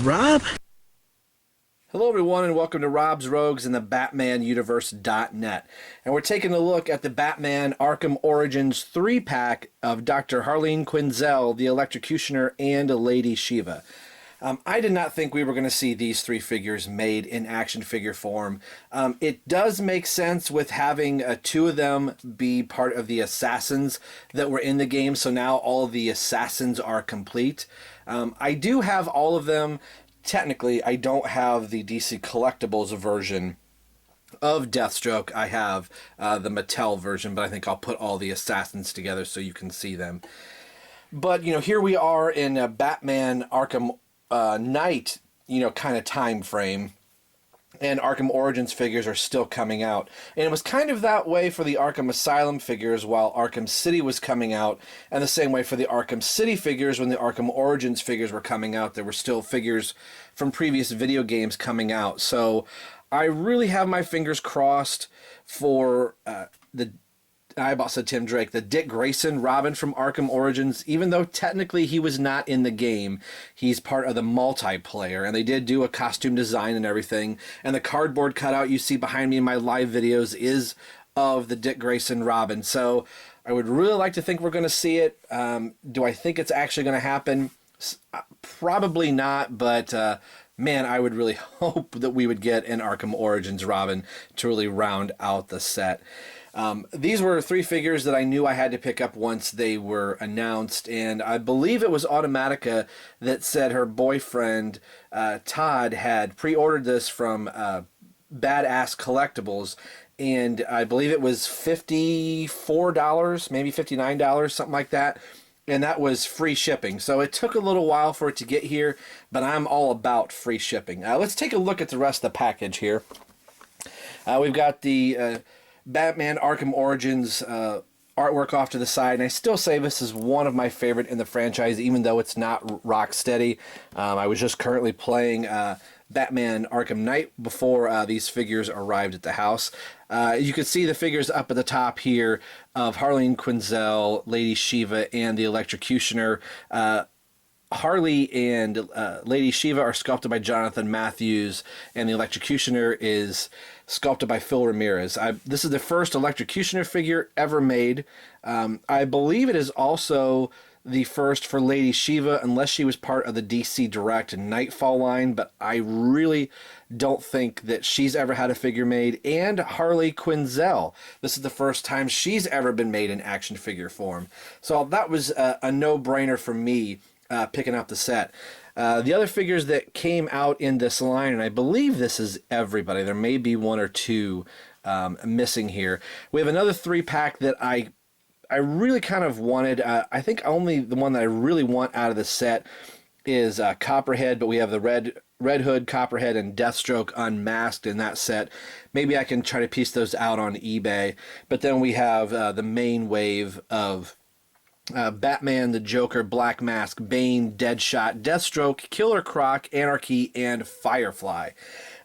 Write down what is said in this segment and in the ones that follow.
Rob? Hello everyone and welcome to Rob's Rogues in the BatmanUniverse.net. And we're taking a look at the Batman Arkham Origins 3-pack of Dr. Harleen Quinzel, the Electrocutioner, and Lady Shiva. I did not think we were going to see these three figures made in action figure form. It does make sense with having two of them be part of the assassins that were in the game, so now all of the assassins are complete. I do have all of them. Technically, I don't have the DC Collectibles version of Deathstroke. I have the Mattel version, but I think I'll put all the assassins together so you can see them. But, you know, here we are in a Batman Arkham Knight, you know, kind of time frame. And Arkham Origins figures are still coming out. And it was kind of that way for the Arkham Asylum figures while Arkham City was coming out, and the same way for the Arkham City figures when the Arkham Origins figures were coming out. There were still figures from previous video games coming out. So I really have my fingers crossed for I about said Tim Drake, the Dick Grayson Robin from Arkham Origins. Even though technically he was not in the game, he's part of the multiplayer, and they did do a costume design and everything. And the cardboard cutout you see behind me in my live videos is of the Dick Grayson Robin. So I would really like to think we're going to see it. Do I think it's actually going to happen? Probably not, but man, I would really hope that we would get an Arkham Origins Robin to really round out the set. These were three figures that I knew I had to pick up once they were announced, and I believe it was Automatica that said her boyfriend, Todd, had pre-ordered this from Badass Collectibles, and I believe it was $54, maybe $59, something like that, and that was free shipping. So it took a little while for it to get here, but I'm all about free shipping. Let's take a look at the rest of the package here. We've got the Batman Arkham Origins artwork off to the side, and I still say this is one of my favorite in the franchise, even though it's not rock steady. I was just currently playing Batman Arkham Knight before these figures arrived at the house. You can see the figures up at the top here of Harleen Quinzel, Lady Shiva, and the Electrocutioner. Harley and Lady Shiva are sculpted by Jonathan Matthews, and the Electrocutioner is sculpted by Phil Ramirez. This is the first Electrocutioner figure ever made. I believe it is also the first for Lady Shiva, unless she was part of the DC Direct Nightfall line, but I really don't think that she's ever had a figure made. And Harleen Quinzel, this is the first time she's ever been made in action figure form. So that was a no-brainer for me. Picking up the set. The other figures that came out in this line, and I believe this is everybody, there may be one or two missing here. We have another 3-pack that I really kind of wanted. I think only the one that I really want out of the set is Copperhead, but we have the Red Hood, Copperhead, and Deathstroke unmasked in that set. Maybe I can try to piece those out on eBay. But then we have the main wave of Batman, the Joker, Black Mask, Bane, Deadshot, Deathstroke, Killer Croc, Anarchy, and Firefly.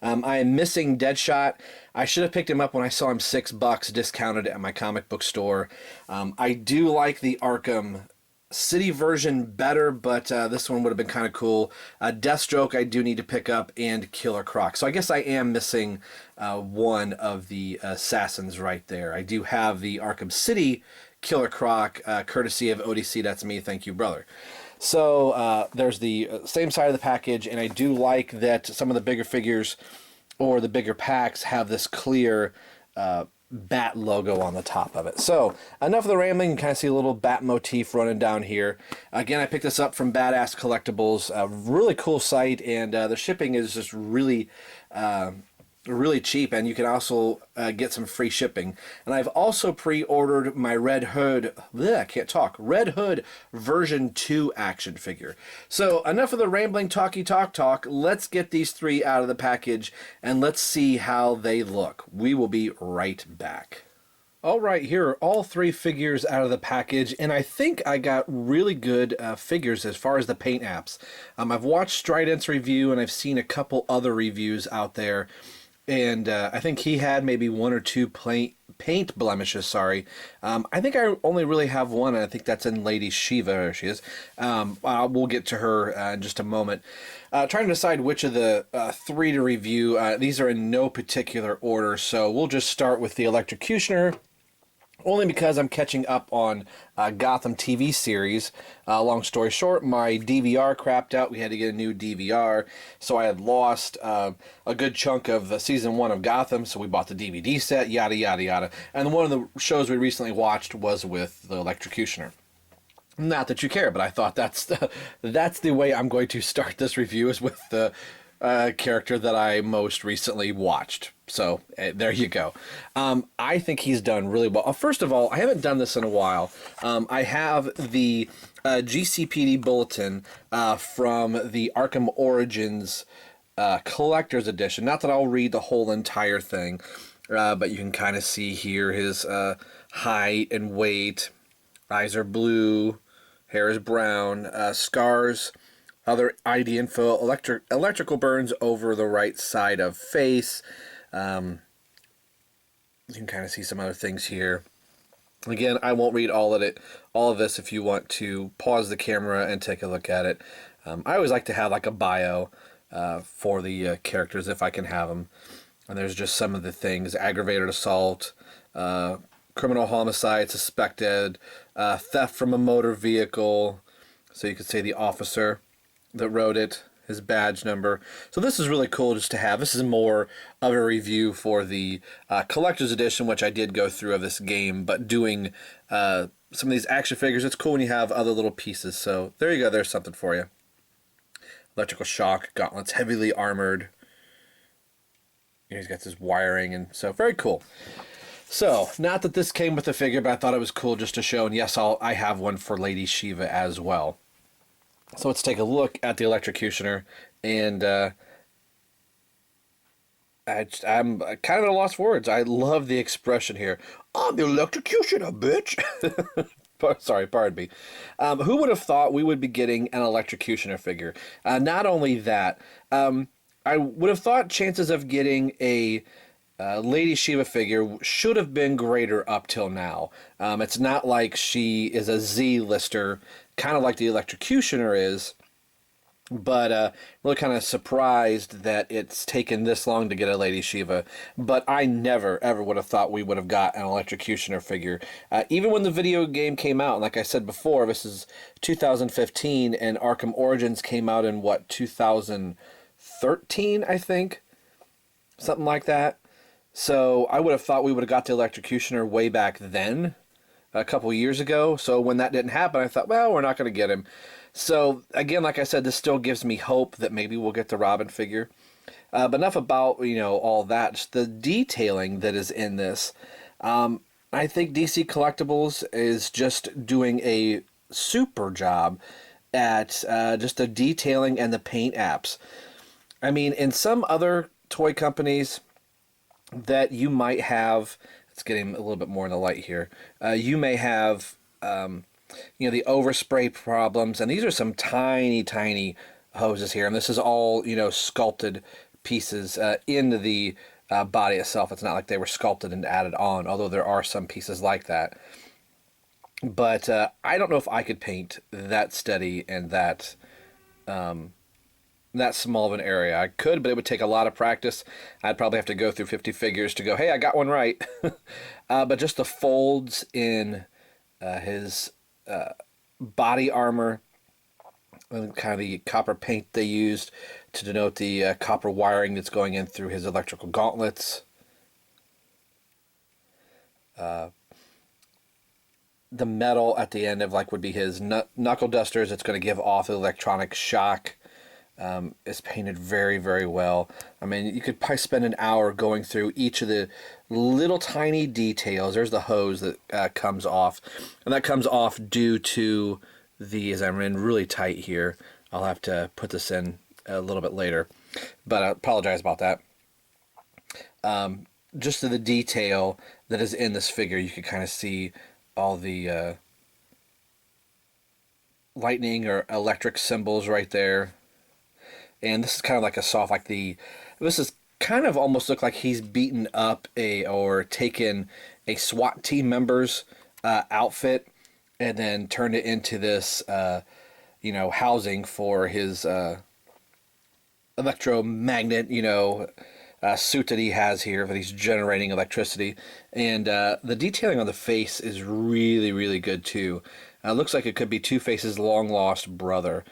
I am missing Deadshot. I should have picked him up when I saw him $6 discounted at my comic book store. I do like the Arkham City version better, but this one would have been kind of cool. Deathstroke I do need to pick up, and Killer Croc. So I guess I am missing one of the assassins right there. I do have the Arkham City Killer Croc, courtesy of ODC. That's me. Thank you, brother. So there's the same side of the package, and I do like that some of the bigger figures or the bigger packs have this clear bat logo on the top of it. So enough of the rambling. You can kind of see a little bat motif running down here. Again, I picked this up from Badass Collectibles. A really cool site, and the shipping is just really cheap, and you can also get some free shipping. And I've also pre-ordered my Red Hood version 2 action figure. So enough of the rambling talk. Let's get these three out of the package and let's see how they look. We will be right back. Alright, here are all three figures out of the package, and I think I got really good figures as far as the paint apps. I've watched Strident's review, and I've seen a couple other reviews out there. And I think he had maybe one or two paint blemishes, sorry. I think I only really have one, and I think that's in Lady Shiva. There she is. We'll get to her in just a moment. Trying to decide which of the three to review. These are in no particular order, so we'll just start with the Electrocutioner, only because I'm catching up on Gotham TV series. Long story short, my DVR crapped out. We had to get a new DVR, so I had lost a good chunk of season 1 of Gotham, so we bought the DVD set, yada, yada, yada. And one of the shows we recently watched was with the Electrocutioner. Not that you care, but I thought that's the way I'm going to start this review, is with the character that I most recently watched. So there you go. I think he's done really well. First of all, I haven't done this in a while. I have the Gcpd Bulletin from the Arkham Origins Collector's Edition. Not that I'll read the whole entire thing, but you can kind of see here his height and weight. Eyes are blue, hair is brown, scars, other ID info, electrical burns over the right side of face. You can kind of see some other things here. Again, I won't read all of this. If you want to pause the camera and take a look at it. I always like to have like a bio for the characters if I can have them. And there's just some of the things: aggravated assault, criminal homicide suspected, theft from a motor vehicle. So you could say the officer that wrote it, his badge number. So this is really cool just to have. This is more of a review for the collector's edition, which I did go through of this game, but doing some of these action figures, it's cool when you have other little pieces. So there you go, there's something for you. Electrical shock, gauntlets, heavily armored. He's got this wiring, and so very cool. So, not that this came with the figure, but I thought it was cool just to show, and yes, I have one for Lady Shiva as well. So let's take a look at the Electrocutioner, and I'm kind of at a loss for words. I love the expression here. I'm the Electrocutioner, bitch! Sorry, pardon me. Who would have thought we would be getting an Electrocutioner figure? Not only that, I would have thought chances of getting a Lady Shiva figure should have been greater up till now. It's not like she is a Z-lister, kind of like the Electrocutioner is, but really kind of surprised that it's taken this long to get a Lady Shiva. But I never, ever would have thought we would have got an Electrocutioner figure. Even when the video game came out, and like I said before, this is 2015, and Arkham Origins came out in, what, 2013, I think? Something like that. So I would have thought we would have got the Electrocutioner way back then, a couple years ago. So when that didn't happen, I thought, well, we're not going to get him. So again, like I said, this still gives me hope that maybe we'll get the Robin figure. But enough about, all that. Just the detailing that is in this. I think DC Collectibles is just doing a super job at just the detailing and the paint apps. I mean, in some other toy companies that you might have, it's getting a little bit more in the light here, you may have, the overspray problems, and these are some tiny hoses here, and this is all, sculpted pieces into the body itself. It's not like they were sculpted and added on, although there are some pieces like that. But I don't know if I could paint that steady and that small of an area. I could, but it would take a lot of practice. I'd probably have to go through 50 figures to go, hey, I got one right. But just the folds in his body armor, and kind of the copper paint they used to denote the copper wiring that's going in through his electrical gauntlets. The metal at the end of would be his knuckle dusters. It's going to give off the electronic shock. Is painted very, very well. I mean, you could probably spend an hour going through each of the little tiny details. There's the hose that comes off, and that comes off due to as I'm in really tight here. I'll have to put this in a little bit later, but I apologize about that. Just to the detail that is in this figure, you can kind of see all the lightning or electric symbols right there. And this is kind of like a soft, this is kind of almost look like he's beaten up or taken a SWAT team member's outfit, and then turned it into this, housing for his electromagnet, suit that he has here that he's generating electricity. And the detailing on the face is really, really good too. Looks like it could be Two-Face's long-lost brother.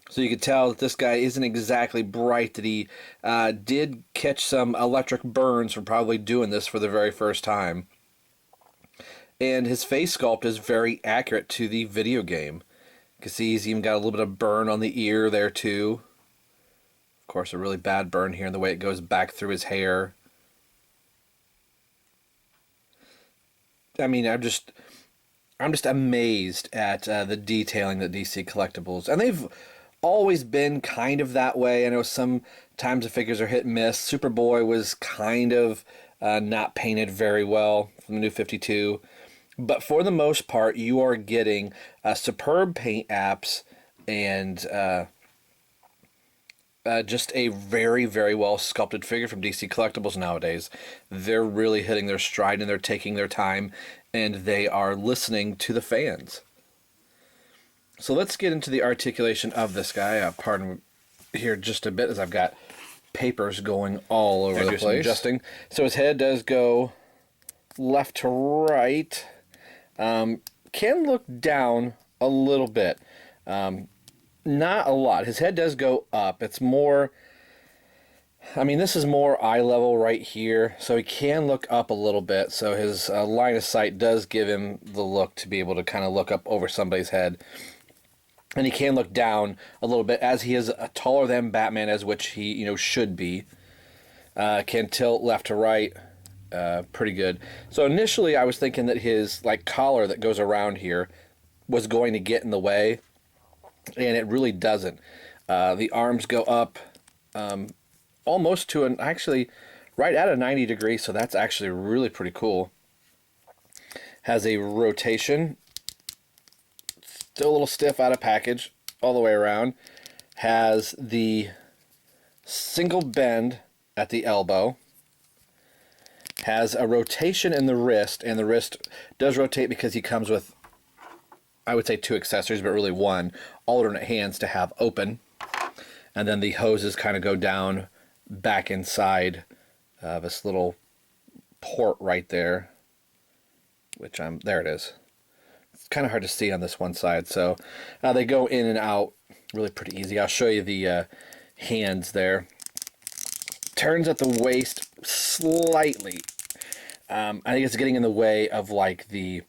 So you can tell that this guy isn't exactly bright, that he did catch some electric burns from probably doing this for the very first time. And his face sculpt is very accurate to the video game. You can see he's even got a little bit of burn on the ear there too. Of course, a really bad burn here in the way it goes back through his hair. I mean, I'm just amazed at the detailing that DC Collectibles, and they've always been kind of that way. I know sometimes the figures are hit and miss. Superboy was kind of not painted very well from the New 52, but for the most part, you are getting superb paint apps and just a very, very well sculpted figure from DC Collectibles nowadays. They're really hitting their stride, and they're taking their time, and they are listening to the fans. So let's get into the articulation of this guy. Pardon here just a bit, as I've got papers going all over the place. Adjusting. So his head does go left to right. Can look down a little bit. Not a lot. His head does go up. It's more, this is more eye level right here, so he can look up a little bit. So his line of sight does give him the look to be able to kind of look up over somebody's head. And he can look down a little bit, as he is taller than Batman, as which he, should be. Can tilt left to right pretty good. So initially I was thinking that his collar that goes around here was going to get in the way, and it really doesn't. The arms go up almost to actually right at a 90 degree, so that's actually really pretty cool. Has a rotation, still a little stiff out of package all the way around. Has the single bend at the elbow. Has a rotation in the wrist, and the wrist does rotate because he comes with, I would say, 2 accessories, but really 1, alternate hands to have open. And then the hoses kind of go down back inside this little port right there, which there it is. It's kind of hard to see on this one side, so they go in and out really pretty easy. I'll show you the hands there. Turns at the waist slightly. I think it's getting in the way of the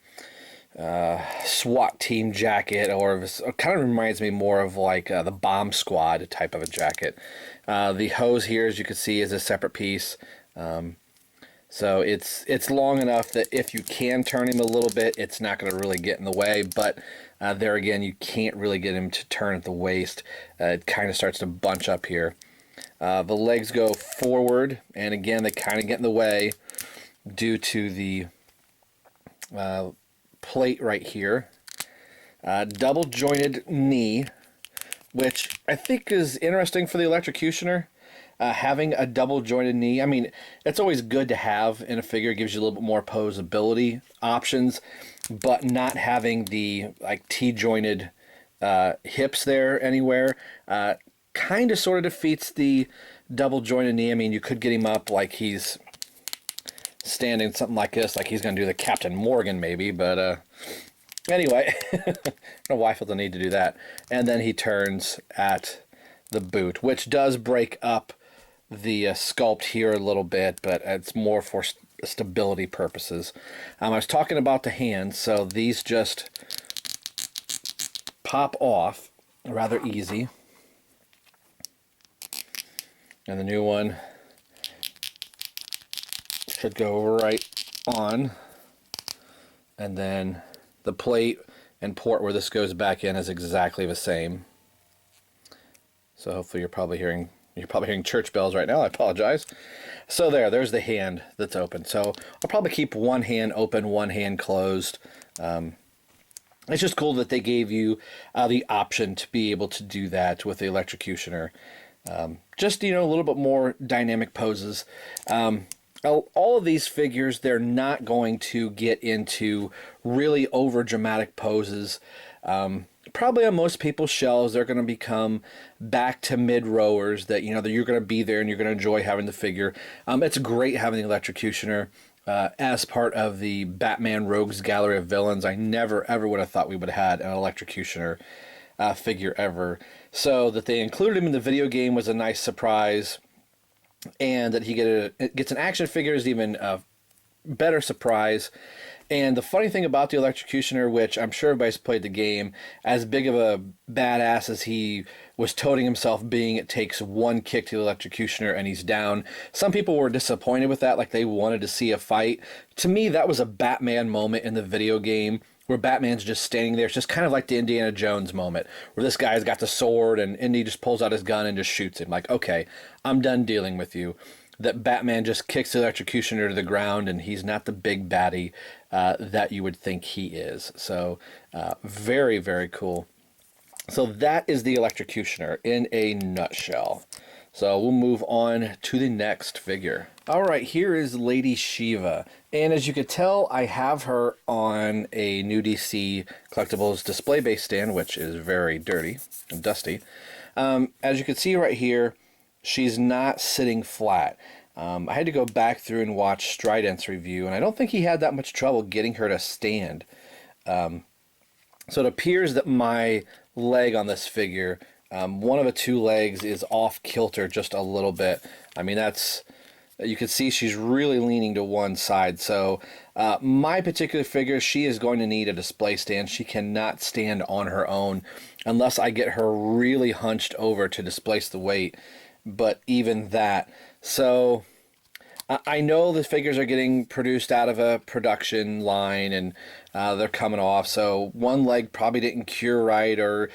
SWAT team jacket, or it kind of reminds me more of the Bomb Squad type of a jacket. The hose here, as you can see, is a separate piece. So it's long enough that if you can turn him a little bit, it's not going to really get in the way. But there again, you can't really get him to turn at the waist. It kind of starts to bunch up here. The legs go forward, and again, they kind of get in the way due to the plate right here. Double jointed knee, which I think is interesting for the Electrocutioner. Having a double jointed knee, it's always good to have in a figure. It gives you a little bit more posability options, but not having the T-jointed hips there anywhere kind of sort of defeats the double jointed knee. You could get him up like he's standing something like this, like he's going to do the Captain Morgan maybe, but anyway, I don't know why I feel the need to do that. And then he turns at the boot, which does break up the sculpt here a little bit, but it's more for stability purposes. I was talking about the hands, so these just pop off rather easy. And the new one should go right on. And then the plate and port where this goes back in is exactly the same. So hopefully you're probably hearing church bells right now. I apologize. So there's the hand that's open. So I'll probably keep one hand open, one hand closed. It's just cool that they gave you the option to be able to do that with the Electrocutioner. Just, a little bit more dynamic poses. all of these figures, they're not going to get into really over dramatic poses. Probably on most people's shelves, they're going to become back to mid rowers that, you know, that you're going to be there and you're going to enjoy having the figure. It's great having the Electrocutioner as part of the Batman Rogues Gallery of Villains. I never ever would have thought we would have had an Electrocutioner figure ever. So that they included him in the video game was a nice surprise, and that he gets an action figure is even a better surprise. And the funny thing about the Electrocutioner, which I'm sure everybody's played the game, as big of a badass as he was toting himself being, it takes one kick to the Electrocutioner and he's down. Some people were disappointed with that, like they wanted to see a fight. To me, that was a Batman moment in the video game, where Batman's just standing there. It's just kind of like the Indiana Jones moment, where this guy's got the sword and Indy just pulls out his gun and just shoots him. Like, okay, I'm done dealing with you. That Batman just kicks the Electrocutioner to the ground, and he's not the big baddie that you would think he is. So very, very cool. So that is the Electrocutioner in a nutshell. So we'll move on to the next figure. All right, here is Lady Shiva. And as you could tell, I have her on a new DC Collectibles display base stand, which is very dirty and dusty. As you can see right here, she's not sitting flat. I had to go back through and watch Strident's review, and I don't think he had that much trouble getting her to stand. So it appears that my leg on this figure, one of the two legs is off kilter just a little bit. I mean, you can see she's really leaning to one side. So my particular figure, she is going to need a display stand. She cannot stand on her own unless I get her really hunched over to displace the weight. But even that. So I know the figures are getting produced out of a production line, and they're coming off. So one leg probably didn't cure right or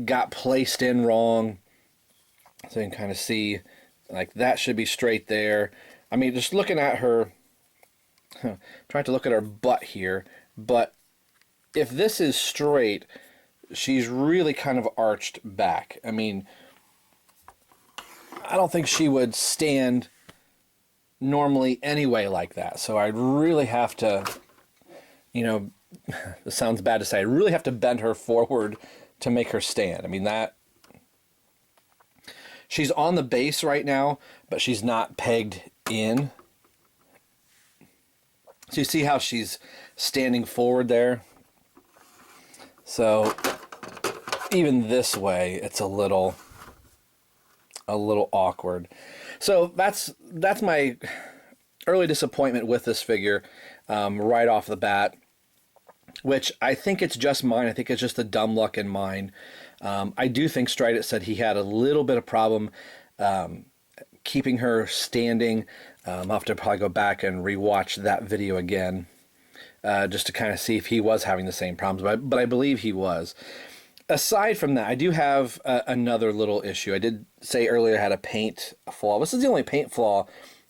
got placed in wrong. So you can kind of see, like, that should be straight there. I mean, just looking at her, trying to look at her butt here, but if this is straight, she's really kind of arched back. I mean, I don't think she would stand normally anyway like that. So I'd really have to, you know, this sounds bad to say, I really have to bend her forward to make her stand. I mean, she's on the base right now, but she's not pegged in. So you see how she's standing forward there? So even this way, it's a little awkward. So that's my early disappointment with this figure right off the bat, which I think it's just mine. I think it's just the dumb luck in mine. I do think Strident said he had a little bit of problem keeping her standing. I'll have to probably go back and rewatch that video again just to kind of see if he was having the same problems, but I believe he was. Aside from that, I do have another little issue. I did say earlier I had a paint flaw. This is the only paint flaw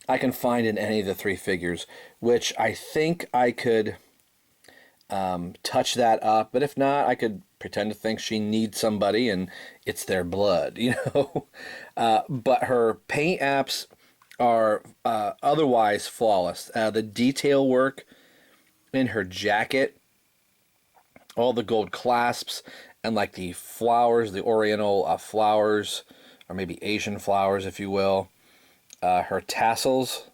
I can find in any of the three figures, which I think I could touch that up. But if not, I could pretend to think she needs somebody and it's their blood, you know. But her paint apps are otherwise flawless. The detail work in her jacket, all the gold clasps, and like the flowers, the oriental flowers, or maybe Asian flowers, if you will. Her tassels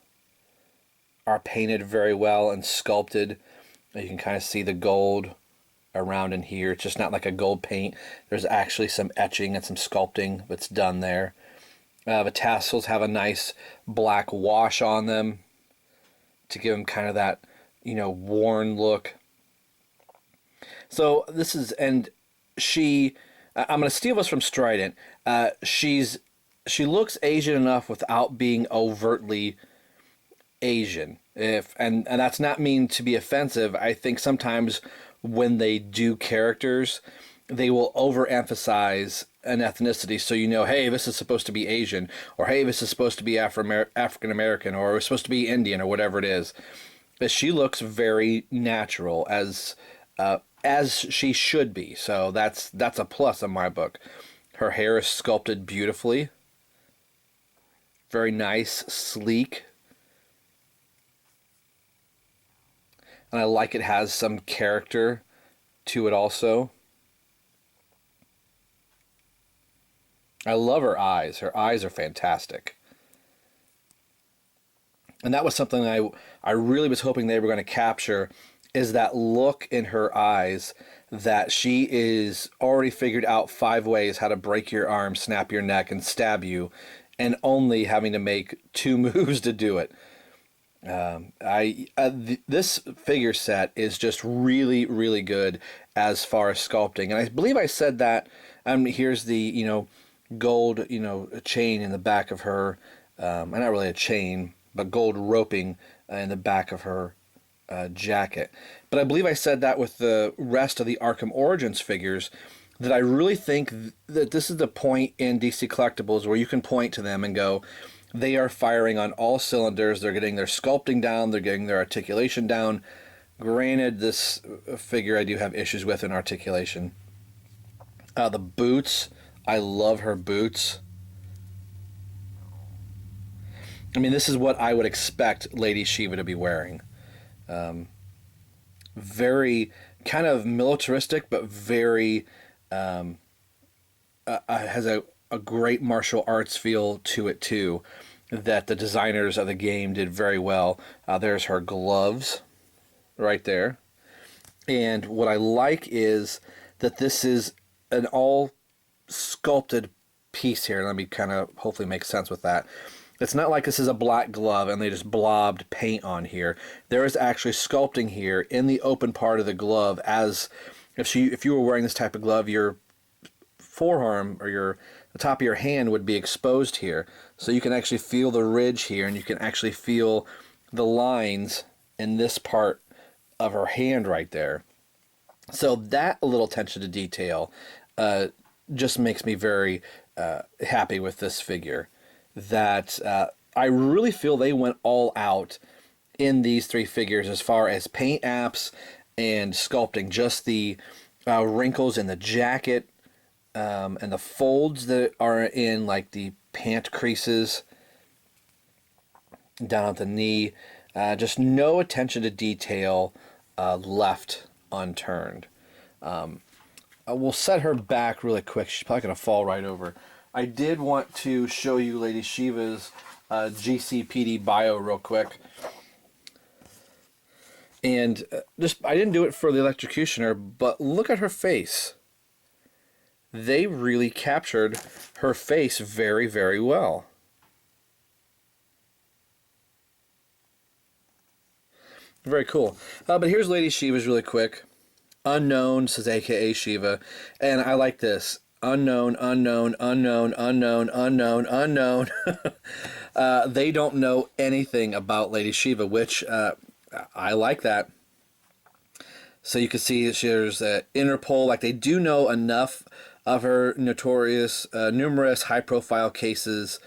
are painted very well and sculpted. You can kind of see the gold around in here. It's just not like a gold paint. There's actually some etching and some sculpting that's done there. The tassels have a nice black wash on them to give them kind of that, you know, worn look. So this is, and she, I'm going to steal this from Strident. She looks Asian enough without being overtly Asian. And that's not mean to be offensive. I think sometimes when they do characters, they will overemphasize an ethnicity, so you know, hey, this is supposed to be Asian, or hey, this is supposed to be African American, or it's supposed to be Indian, or whatever it is. But she looks very natural, as she should be. So that's a plus in my book. Her hair is sculpted beautifully. Very nice, sleek. and I like it has some character to it also. I love her eyes. Her eyes are fantastic. And that was something I really was hoping they were going to capture, is that look in her eyes that she is already figured out 5 ways how to break your arm, snap your neck, and stab you, and only having to make 2 moves to do it. This figure set is just really, really good as far as sculpting. And I believe I said that, here's the, gold, chain in the back of her, not really a chain, but gold roping in the back of her jacket. But I believe I said that with the rest of the Arkham Origins figures, that I really think that this is the point in DC Collectibles where you can point to them and go, they are firing on all cylinders. They're getting their sculpting down. They're getting their articulation down. Granted, this figure I do have issues with in articulation. The boots, I love her boots. I mean, this is what I would expect Lady Shiva to be wearing. Very kind of militaristic, but very has a great martial arts feel to it too, that the designers of the game did very well. There's her gloves right there. And what I like is that this is an all sculpted piece here. Let me kind of hopefully make sense with that. It's not like this is a black glove and they just blobbed paint on here. There is actually sculpting here in the open part of the glove, as if you were wearing this type of glove, your forearm or the top of your hand would be exposed here. So you can actually feel the ridge here, and you can actually feel the lines in this part of her hand right there. So that little attention to detail just makes me very happy with this figure. That I really feel they went all out in these 3 figures as far as paint apps and sculpting. Just the wrinkles in the jacket and the folds that are in like the pant creases down at the knee. Just no attention to detail left unturned. We'll set her back really quick. She's probably going to fall right over. I did want to show you Lady Shiva's GCPD bio real quick. And I didn't do it for the Electrocutioner, but look at her face. They really captured her face very, very well. Very cool. But here's Lady Shiva's really quick. Unknown says AKA Shiva. And I like this. Unknown, unknown, unknown, unknown, unknown, unknown. They don't know anything about Lady Shiva, which I like that. So you can see there's Interpol. Like, they do know enough of her numerous high-profile cases.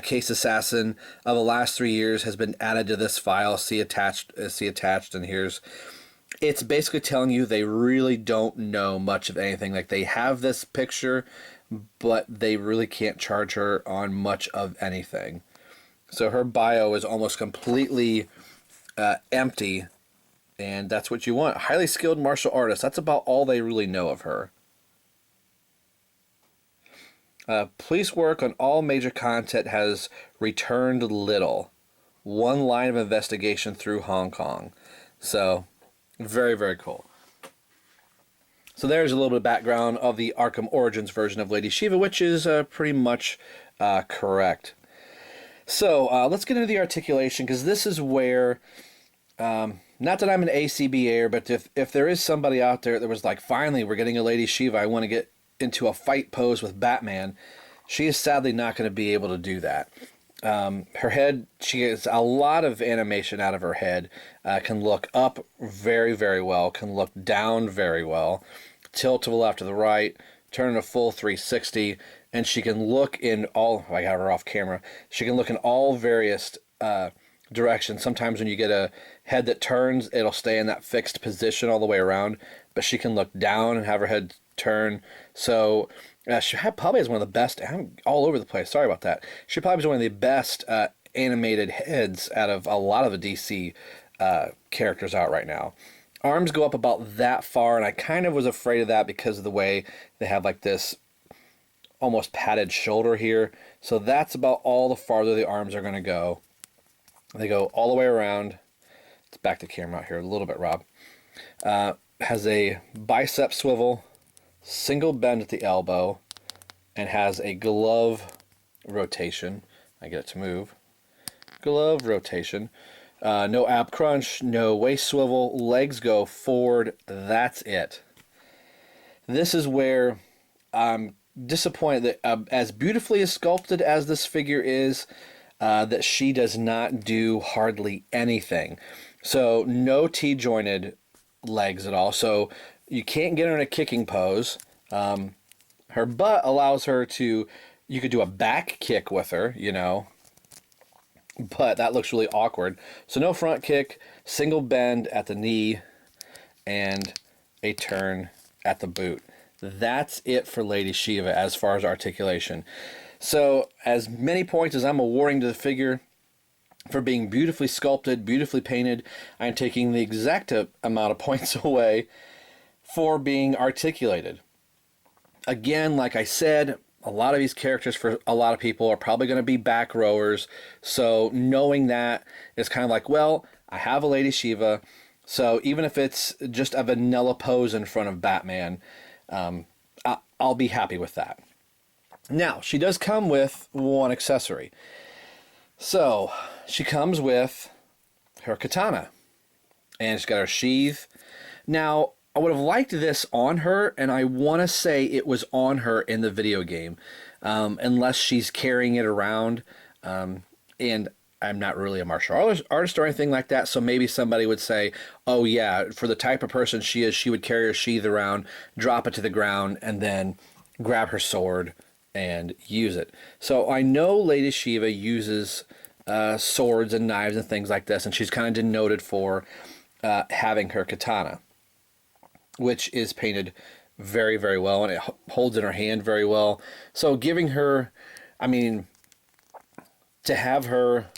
Case Assassin of the last 3 years has been added to this file. See attached, and here's... It's basically telling you they really don't know much of anything. Like, they have this picture, but they really can't charge her on much of anything. So her bio is almost completely empty, and that's what you want. Highly skilled martial artist. That's about all they really know of her. Police work on all major content has returned little. 1 line of investigation through Hong Kong. So... very, very cool. So there's a little bit of background of the Arkham Origins version of Lady Shiva, which is pretty much correct. So let's get into the articulation, because this is where, not that I'm an ACBAer, but if there is somebody out there that was like, finally, we're getting a Lady Shiva, I want to get into a fight pose with Batman, she is sadly not going to be able to do that. Her head, she gets a lot of animation out of her head, can look up very, very well, can look down very well, tilt to the left or the right, turn a full 360, and she can look in all, I got her off camera, she can look in all various directions. Sometimes when you get a head that turns, it'll stay in that fixed position all the way around, but she can look down and have her head turn. So she probably has one of the best, I'm all over the place, sorry about that. She probably has one of the best animated heads out of a lot of the DC characters out right now. Arms go up about that far, and I kind of was afraid of that because of the way they have like this almost padded shoulder here. So that's about all the farther the arms are going to go. They go all the way around. Let's back the camera out here a little bit, Rob. Has a bicep swivel, single bend at the elbow, and has a glove rotation. I get it to move. Glove rotation. No ab crunch, no waist swivel, legs go forward. That's it. This is where I'm disappointed that as beautifully as sculpted as this figure is, that she does not do hardly anything. So no T-jointed legs at all. So you can't get her in a kicking pose. Her butt allows her to, you could do a back kick with her, you know, but that looks really awkward. So no front kick, single bend at the knee, and a turn at the boot. That's it for Lady Shiva as far as articulation. So as many points as I'm awarding to the figure for being beautifully sculpted, beautifully painted, I'm taking the exact amount of points away for being articulated. Again, like I said, a lot of these characters for a lot of people are probably going to be back rowers. So knowing that, it's kind of like, well, I have a Lady Shiva. So even if it's just a vanilla pose in front of Batman, I'll be happy with that. Now, she does come with one accessory. So she comes with her katana. And she's got her sheath. Now, I would have liked this on her, and I want to say it was on her in the video game, unless she's carrying it around, and I'm not really a martial artist or anything like that, so maybe somebody would say, oh yeah, for the type of person she is, she would carry her sheath around, drop it to the ground, and then grab her sword and use it. So I know Lady Shiva uses swords and knives and things like this, and she's kind of denoted for having her katana, which is painted very, very well, and it holds in her hand very well. So giving her, I mean, to have her,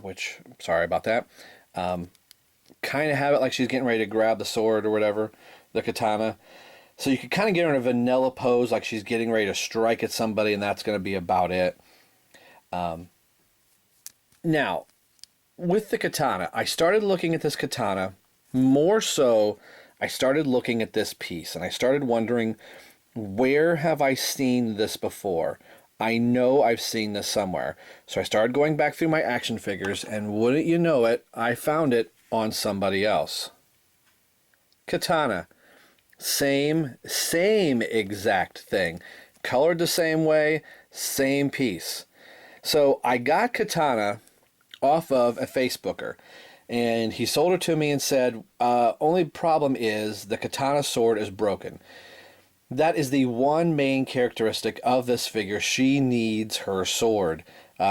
which, sorry about that, kind of have it like she's getting ready to grab the sword or whatever, the katana. So you could kind of get her in a vanilla pose like she's getting ready to strike at somebody, and that's going to be about it. Now, with the katana, I started looking at this katana. More so, I started looking at this piece, and I started wondering, where have I seen this before? I know I've seen this somewhere. So I started going back through my action figures, and wouldn't you know it, I found it on somebody else. Katana. Same exact thing. Colored the same way, same piece. So I got Katana off of a Facebooker, and he sold her to me and said, only problem is the katana sword is broken. That is the one main characteristic of this figure. She needs her sword.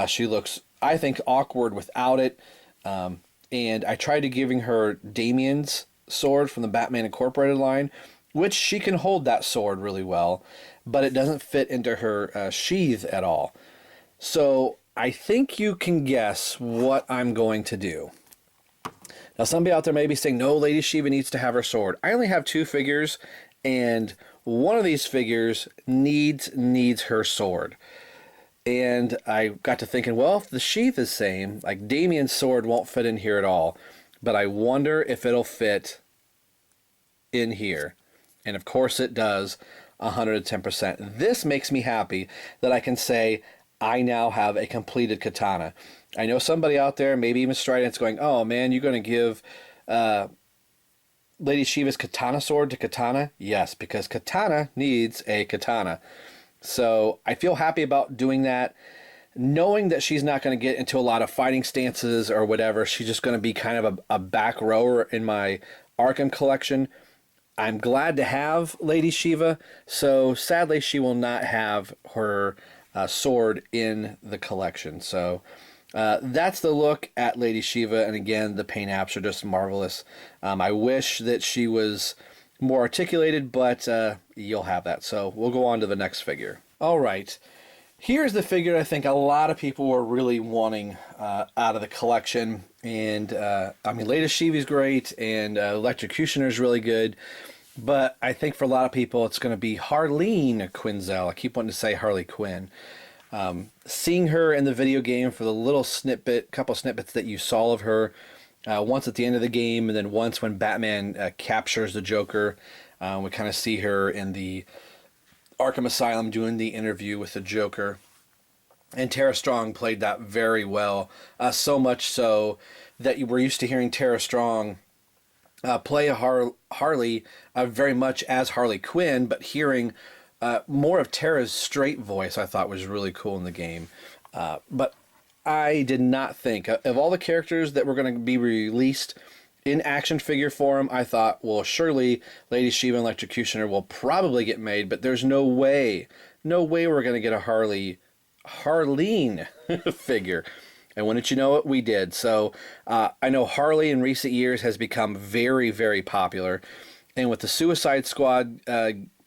She looks, I think, awkward without it. And I tried to giving her Damian's sword from the Batman Incorporated line, which she can hold that sword really well, but it doesn't fit into her sheath at all. So I think you can guess what I'm going to do. Now, somebody out there may be saying, no, Lady Shiva needs to have her sword. I only have two figures, and one of these figures needs her sword. And I got to thinking, well, if the sheath is same, like Damian's sword won't fit in here at all. But I wonder if it'll fit in here. And of course it does, 110%. This makes me happy that I can say I now have a completed katana. I know somebody out there, maybe even Strident's going, oh man, you're going to give Lady Shiva's katana sword to Katana? Yes, because Katana needs a katana. So I feel happy about doing that, knowing that she's not going to get into a lot of fighting stances or whatever. She's just going to be kind of a back rower in my Arkham collection. I'm glad to have Lady Shiva, so sadly she will not have her sword in the collection. So that's the look at Lady Shiva, and again, the paint apps are just marvelous. I wish that she was more articulated, but you'll have that. So we'll go on to the next figure. All right, Here's the figure I think a lot of people were really wanting out of the collection. And I mean, latest Shiva's great, and Electrocutioner is really good. But I think for a lot of people, it's going to be Harleen Quinzel. I keep wanting to say Harley Quinn. Seeing her in the video game for the little couple snippets that you saw of her, once at the end of the game, and then once when Batman captures the Joker, we kind of see her in the Arkham Asylum doing the interview with the Joker. And Tara Strong played that very well, so much so that we're used to hearing Tara Strong play a Harley very much as Harley Quinn, but hearing more of Tara's straight voice I thought was really cool in the game. But I did not think, of all the characters that were going to be released in action figure form, I thought, well, surely Lady Shiva and Electrocutioner will probably get made, but there's no way we're going to get a Harleen figure. And wouldn't you know it, we did. So I know Harley in recent years has become very, very popular. And with the Suicide Squad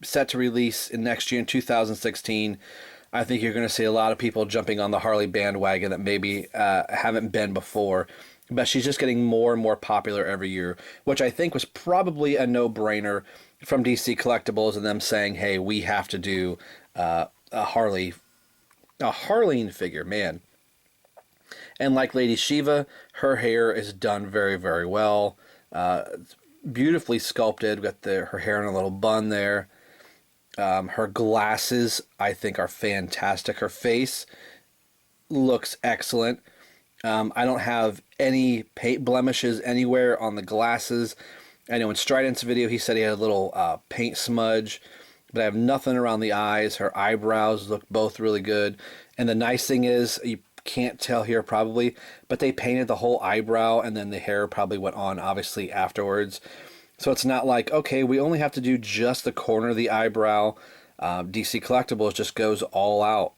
set to release in next year in 2016, I think you're going to see a lot of people jumping on the Harley bandwagon that maybe haven't been before. But she's just getting more and more popular every year, which I think was probably a no-brainer from DC Collectibles and them saying, hey, we have to do a Harleen figure, man. And like Lady Shiva, her hair is done very, very well. Beautifully sculpted. We've got her hair in a little bun there. Her glasses, I think, are fantastic. Her face looks excellent. I don't have any paint blemishes anywhere on the glasses. I know in Strident's video he said he had a little paint smudge, but I have nothing around the eyes. Her eyebrows look both really good. And the nice thing is, you can't tell here probably, but they painted the whole eyebrow and then the hair probably went on obviously afterwards. So it's not like, okay, we only have to do just the corner of the eyebrow. DC Collectibles just goes all out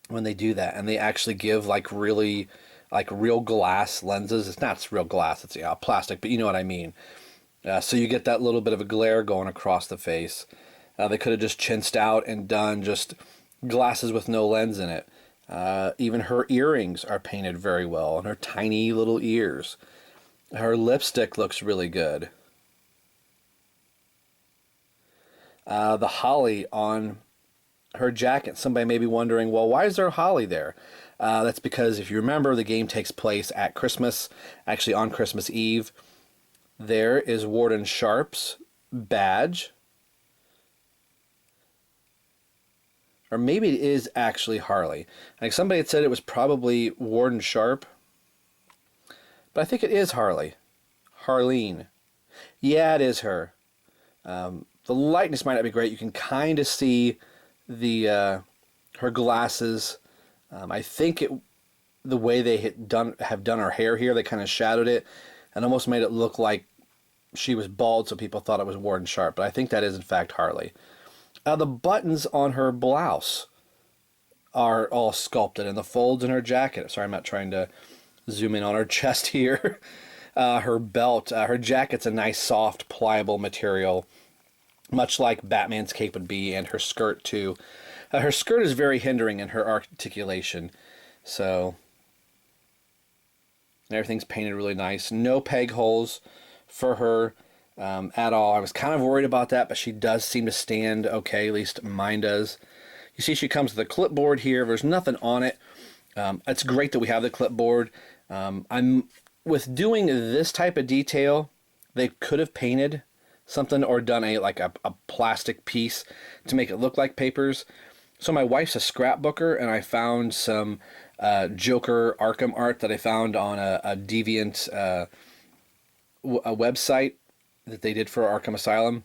when they do that. And they actually give real glass lenses. It's not real glass, it's plastic, but you know what I mean. So you get that little bit of a glare going across the face. They could have just chinsed out and done just glasses with no lens in it. Even her earrings are painted very well, and her tiny little ears. Her lipstick looks really good. The holly on her jacket, somebody may be wondering, well, why is there a holly there? That's because if you remember, the game takes place at Christmas, actually on Christmas Eve. There is Warden Sharp's badge. Or maybe it is actually Harley. Like somebody had said it was probably Warden Sharp. But I think it is Harley. Harleen. Yeah, it is her. The lightness might not be great. You can kind of see her glasses. I think the way they have done her hair here, they kind of shadowed it and almost made it look like she was bald, so people thought it was Warden Sharp. But I think that is in fact Harley. The buttons on her blouse are all sculpted, and the folds in her jacket. Sorry, I'm not trying to zoom in on her chest here. Her belt, her jacket's a nice, soft, pliable material, much like Batman's cape would be, and her skirt too. Her skirt is very hindering in her articulation, so everything's painted really nice. No peg holes for her. At all. I was kind of worried about that, but she does seem to stand okay, at least mine does. You see she comes with a clipboard here. There's nothing on it. It's great that we have the clipboard. With doing this type of detail, they could have painted something or done a plastic piece to make it look like papers. So my wife's a scrapbooker, and I found some Joker Arkham art that I found on a Deviant a website that they did for Arkham Asylum.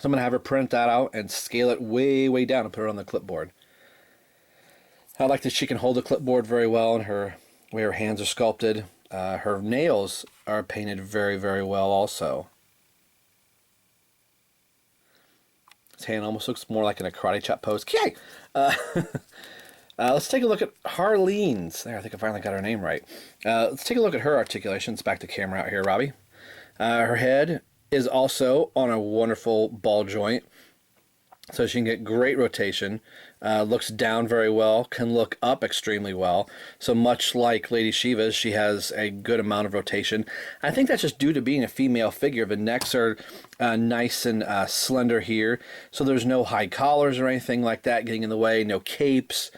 So I'm going to have her print that out and scale it way, way down and put it on the clipboard. I like that she can hold the clipboard very well, and the way her hands are sculpted. Her nails are painted very, very well also. His hand almost looks more like in a karate chop pose. Okay. Let's take a look at Harleen's. There, I think I finally got her name right. Let's take a look at her articulations. Back to camera out here, Robbie. Her head is also on a wonderful ball joint, so she can get great rotation. looks down very well, can look up extremely well. So much like Lady Shiva's, she has a good amount of rotation. I think that's just due to being a female figure. The necks are nice and slender here, so there's no high collars or anything like that getting in the way, no capes,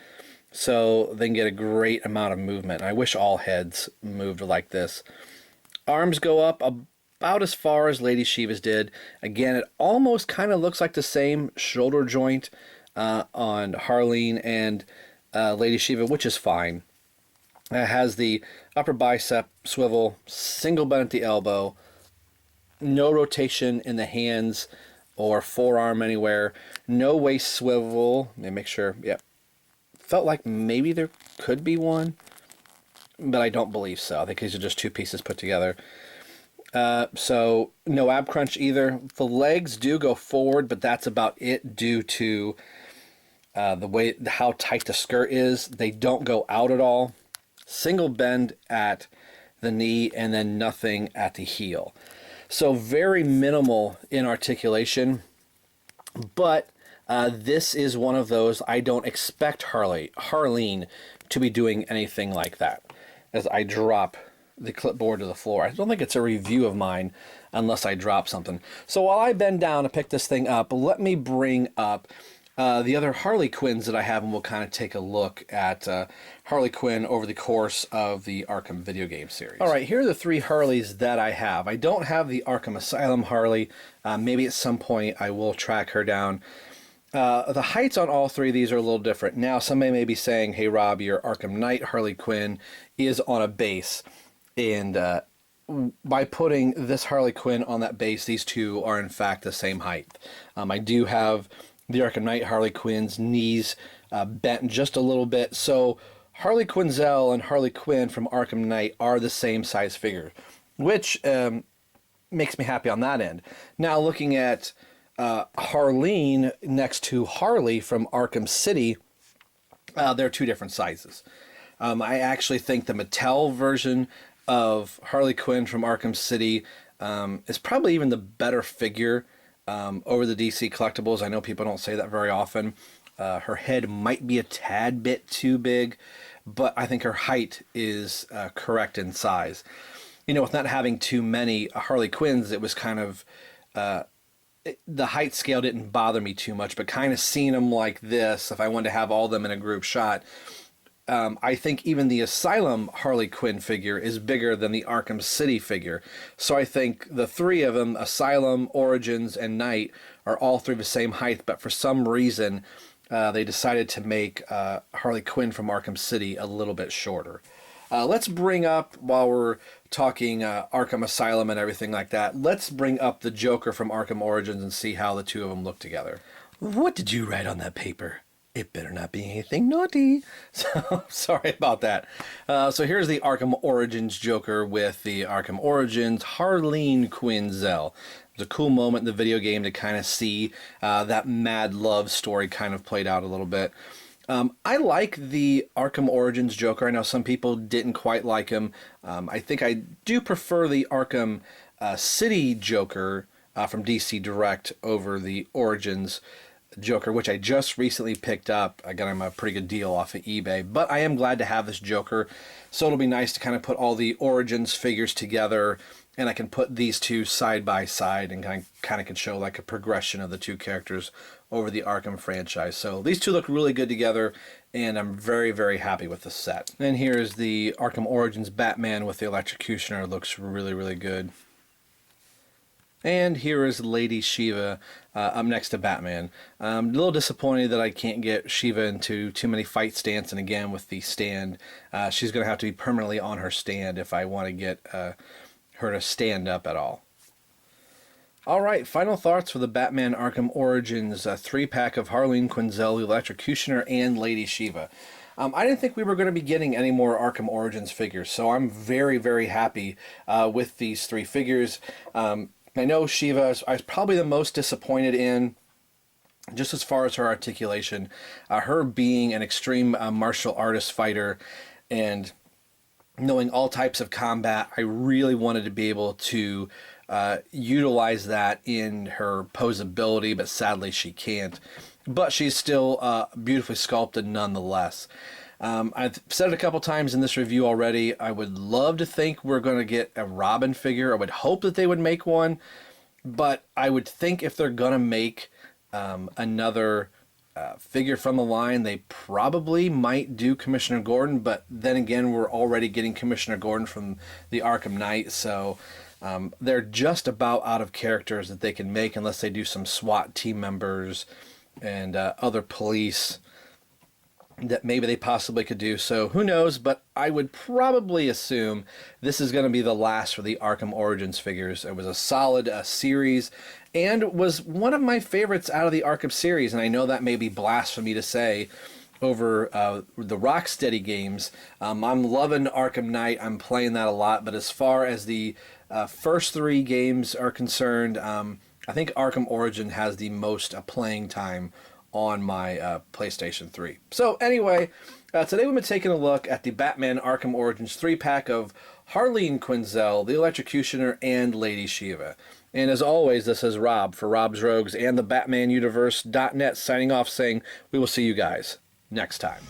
so they can get a great amount of movement. I wish all heads moved like this. Arms go up about as far as Lady Shiva's did. Again, it almost kind of looks like the same shoulder joint on Harleen and Lady Shiva, which is fine. It has the upper bicep swivel, single bend at the elbow, no rotation in the hands or forearm anywhere, no waist swivel. Let me make sure. Yep. Felt like maybe there could be one, but I don't believe so. I think these are just two pieces put together. So no ab crunch either. The legs do go forward, but that's about it due to the way how tight the skirt is. They don't go out at all. Single bend at the knee and then nothing at the heel. So very minimal in articulation, but this is one of those I don't expect Harleen to be doing anything like that. As I drop the clipboard to the floor, I don't think it's a review of mine unless I drop something. So while I bend down to pick this thing up, let me bring up the other Harley Quinns that I have, and we'll kind of take a look at Harley Quinn over the course of the Arkham video game series. All right, here are the three Harleys that I have. I don't have the Arkham Asylum Harley. Maybe at some point I will track her down. The heights on all three of these are a little different. Now, somebody may be saying, hey, Rob, your Arkham Knight Harley Quinn is on a base. And by putting this Harley Quinn on that base, these two are, in fact, the same height. I do have the Arkham Knight Harley Quinn's knees bent just a little bit. So Harleen Quinzel and Harley Quinn from Arkham Knight are the same size figure, which makes me happy on that end. Now, looking at Harleen next to Harley from Arkham City, they're two different sizes. I actually think the Mattel version of Harley Quinn from Arkham City is probably even the better figure over the DC collectibles. I know people don't say that very often. Her head might be a tad bit too big, but I think her height is correct in size. You know, with not having too many Harley Quinns, it was kind of the height scale didn't bother me too much, but kind of seeing them like this, if I wanted to have all of them in a group shot, I think even the Asylum Harley Quinn figure is bigger than the Arkham City figure. So I think the three of them, Asylum, Origins, and Knight, are all three the same height, but for some reason they decided to make Harley Quinn from Arkham City a little bit shorter. Let's bring up, while we're talking Arkham Asylum and everything like that, let's bring up the Joker from Arkham Origins and see how the two of them look together. What did you write on that paper? It better not be anything naughty. So, sorry about that. So here's the Arkham Origins Joker with the Arkham Origins Harleen Quinzel. It's a cool moment in the video game to kind of see that mad love story kind of played out a little bit. I like the Arkham Origins Joker. I know some people didn't quite like him. I think I do prefer the Arkham City Joker from DC Direct over the Origins Joker, which I just recently picked up. I got him a pretty good deal off of eBay, but I am glad to have this Joker. So it'll be nice to kind of put all the Origins figures together, and I can put these two side by side and kind of can show like a progression of the two characters over the Arkham franchise. So these two look really good together, and I'm very, very happy with the set. And here's the Arkham Origins Batman with the Electrocutioner. It looks really, really good. And here is Lady Shiva up next to Batman. I'm a little disappointed that I can't get Shiva into too many fight stance, and again with the stand, she's going to have to be permanently on her stand if I want to get her to stand up at all. Alright, final thoughts for the Batman Arkham Origins 3-pack of Harleen Quinzel, Electrocutioner, and Lady Shiva. I didn't think we were going to be getting any more Arkham Origins figures, so I'm very, very happy with these three figures. I know Shiva I was probably the most disappointed in, just as far as her articulation. Her being an extreme martial artist fighter and knowing all types of combat, I really wanted to be able to utilize that in her posability, but sadly she can't. but she's still beautifully sculpted nonetheless. I've said it a couple times in this review already. I would love to think we're going to get a Robin figure. I would hope that they would make one, but I would think if they're going to make another figure from the line, they probably might do Commissioner Gordon, but then again, we're already getting Commissioner Gordon from the Arkham Knight, so they're just about out of characters that they can make unless they do some SWAT team members and other police that maybe they possibly could do. So who knows, but I would probably assume this is going to be the last for the Arkham Origins figures. It was a solid series and was one of my favorites out of the Arkham series, and I know that may be blasphemy to say over the Rocksteady games. I'm loving Arkham Knight. I'm playing that a lot, but as far as the first 3 games are concerned, I think Arkham Origin has the most playing time on my PlayStation 3. So anyway, today we've been taking a look at the Batman Arkham Origins 3-pack of Harleen Quinzel, the Electrocutioner, and Lady Shiva. And as always, this is Rob for Rob's Rogues and the BatmanUniverse.net signing off saying we will see you guys next time.